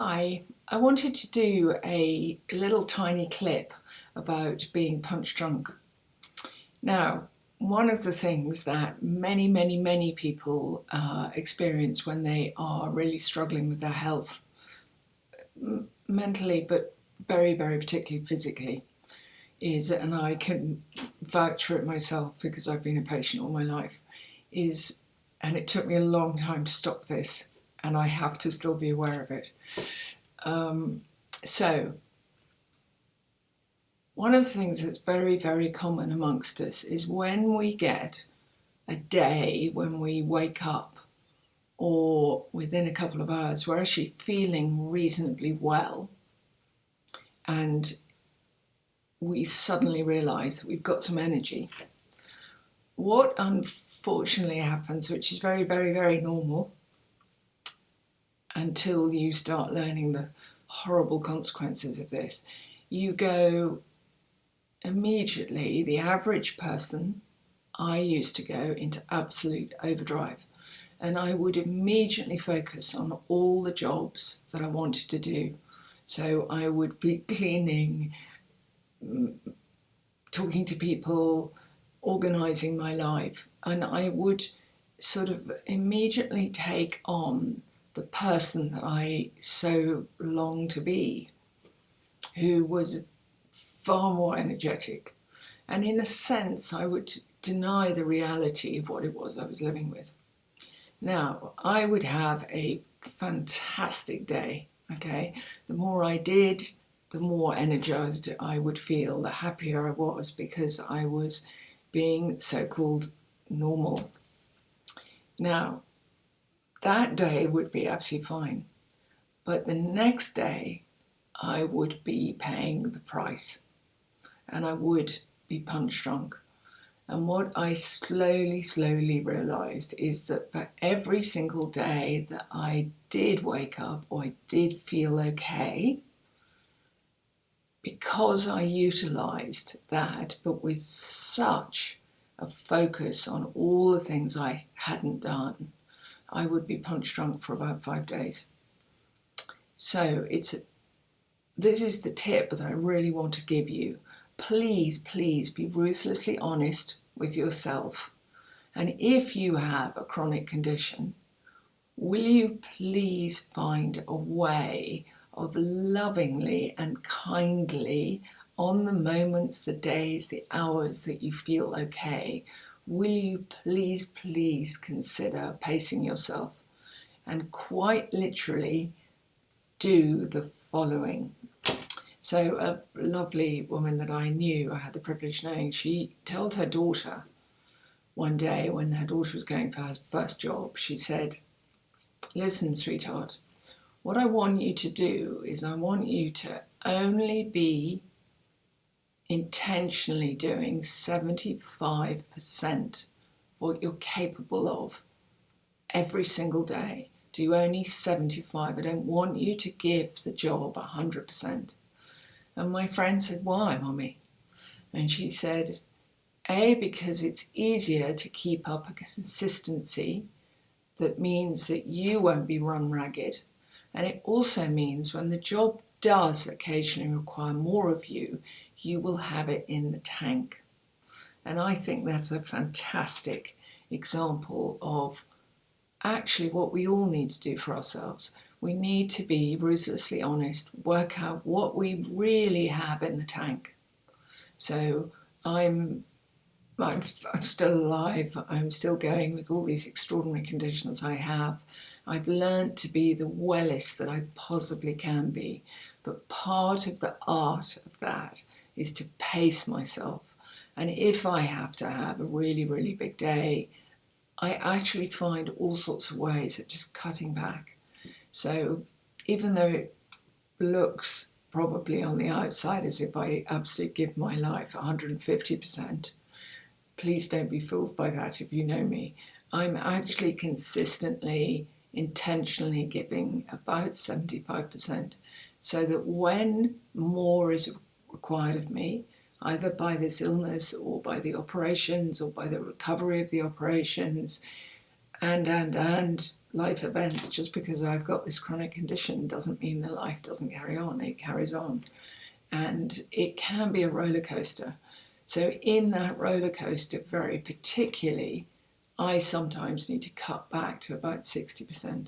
I wanted to do a little tiny clip about being punch drunk. Now, one of the things that many people experience when they are really struggling with their health, mentally, but very particularly physically, is, and I can vouch for it myself because I've been a patient all my life, is, and it took me a long time to stop this, and I have to still be aware of it. So, one of the things that's very common amongst us is when we get a day when we wake up or within a couple of hours, we're actually feeling reasonably well, and we suddenly realise that we've got some energy. What unfortunately happens, which is very normal until you start learning the horrible consequences of this, you go immediately, the average person, I used to go into absolute overdrive, and I would immediately focus on all the jobs that I wanted to do. So I would be cleaning, talking to people, organising my life, and I would sort of immediately take on the person that I so longed to be, who was far more energetic. And in a sense, I would deny the reality of what it was I was living with. Now, I would have a fantastic day, okay? The more I did, the more energized I would feel, the happier I was because I was being so-called normal. Now, that day would be absolutely fine. But the next day, I would be paying the price and I would be punch drunk. And what I slowly realised is that for every single day that I did wake up or I did feel okay, because I utilised that, but with such a focus on all the things I hadn't done, I would be punch drunk for about 5 days. So this is the tip that I really want to give you. Please be ruthlessly honest with yourself. And if you have a chronic condition, will you please find a way of lovingly and kindly, on the moments, the days, the hours that you feel okay, will you please consider pacing yourself and quite literally do the following. So a lovely woman that I knew, I had the privilege of knowing, she told her daughter one day when her daughter was going for her first job, she said, "Listen, sweetheart, what I want you to do is I want you to only be intentionally doing 75% what you're capable of every single day. Do only 75. I don't want you to give the job 100%. And my friend said, "Why, Mummy?" And she said, A, because it's easier to keep up a consistency that means that you won't be run ragged. And it also means when the job does occasionally require more of you, you will have it in the tank. And I think that's a fantastic example of actually what we all need to do for ourselves. We need to be ruthlessly honest, work out what we really have in the tank. So I'm still alive. I'm still going with all these extraordinary conditions I have. I've learned to be the wellest that I possibly can be. But part of the art of that is to pace myself. And if I have to have a really big day, I actually find all sorts of ways of just cutting back. So even though it looks probably on the outside as if I absolutely give my life 150%, please don't be fooled by that if you know me. I'm actually consistently, intentionally giving about 75%, so that when more is required of me, either by this illness or by the operations or by the recovery of the operations, and life events. Just because I've got this chronic condition doesn't mean that life doesn't carry on. It carries on. And it can be a roller coaster. So in that roller coaster, very particularly, I sometimes need to cut back to about 60%.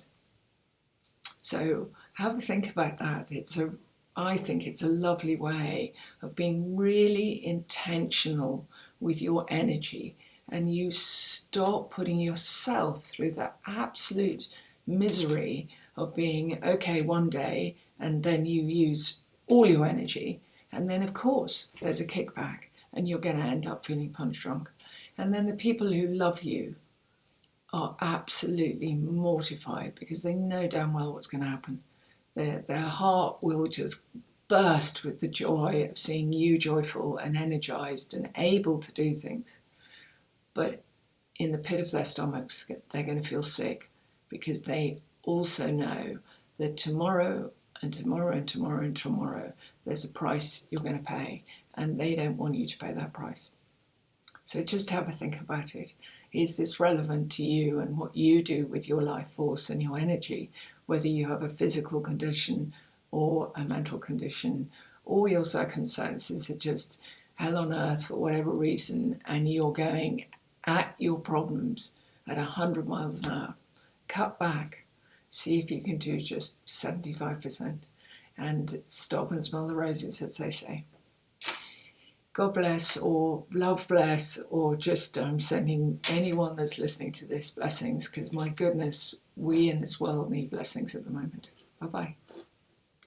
So have a think about that. I think it's a lovely way of being really intentional with your energy, and you stop putting yourself through that absolute misery of being okay one day and then you use all your energy, and then of course there's a kickback and you're going to end up feeling punch drunk. And then the people who love you are absolutely mortified because they know damn well what's going to happen. Their heart will just burst with the joy of seeing you joyful and energized and able to do things. But in the pit of their stomachs, they're going to feel sick because they also know that tomorrow and tomorrow and tomorrow and tomorrow, there's a price you're going to pay, and they don't want you to pay that price. So just have a think about it. Is this relevant to you and what you do with your life force and your energy, whether you have a physical condition or a mental condition, or your circumstances are just hell on earth for whatever reason, and you're going at your problems at 100 miles an hour? Cut back. See if you can do just 75% and stop and smell the roses, as they say. God bless, or love bless, or just sending anyone that's listening to this blessings, because my goodness, we in this world need blessings at the moment. Bye-bye.